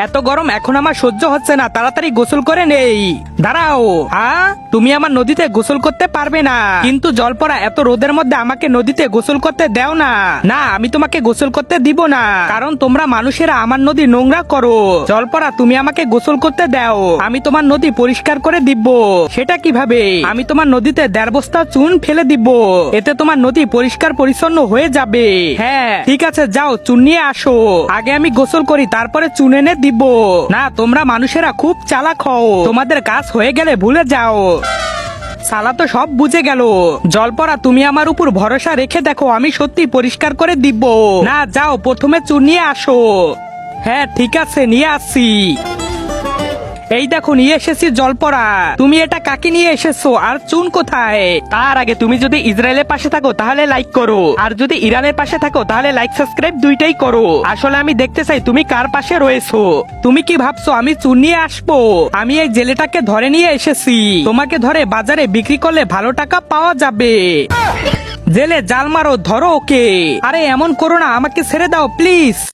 এত গরম এখন আমার সহ্য হচ্ছে না, তাড়াতাড়ি গোসল করে নেই। দাঁড়াও, তুমি আমার নদীতে গোসল করতে পারবে না। কিন্তু জলপরা, এত রোদের মধ্যে আমাকে নদীতে গোসল করতে দাও না। না, আমি তোমাকে গোসল করতে দিব না, কারণ তোমরা মানুষেরা আমার নদী নোংরা করো। জলপরা, তুমি আমাকে গোসল করতে দাও, আমি তোমার নদী পরিষ্কার করে দিব। সেটা কিভাবে? আমি তোমার নদীতে 1.5 বস্তা চুন ফেলে দিব, এতে তোমার নদী পরিষ্কার পরিচ্ছন্ন হয়ে যাবে। হ্যাঁ ঠিক আছে, যাও চুন নিয়ে আসো। আগে আমি গোসল করি, তারপরে চুন এনে দিব। না, তোমরা মানুষেরা খুব চালাক হও, তোমাদের কাজ হয়ে গেলে ভুলে যাও। সালা তো সব বুঝে গেল। জলপরা, তুমি আমার উপর ভরসা রেখে দেখো, আমি সত্যি পরিষ্কার করে দিব। না, যাও প্রথমে চুন নিয়ে আসো। হ্যাঁ ঠিক আছে, নিয়ে আসছি। এই দেখো নিয়ে এসেছি জলপরা। তুমি এটা কাকে নিয়ে এসেছো, আর চুন কোথায়? তার আগে তুমি যদি ইসরায়েলের পাশে থাকো তাহলে লাইক করো, আর যদি ইরানের পাশে থাকো তাহলে লাইক সাবস্ক্রাইব দুইটাই করো। আসলে আমি দেখতে চাই তুমি কার পাশে রয়েছো। তুমি কি ভাবছো আমি চুন নিয়ে আসবো? আমি এই জেলেটাকে ধরে নিয়ে এসেছি, তোমাকে ধরে বাজারে বিক্রি করলে ভালো টাকা পাওয়া যাবে। জেলে জাল মারো, ধরো ওকে। আরে এমন করো না, আমাকে ছেড়ে দাও প্লিজ।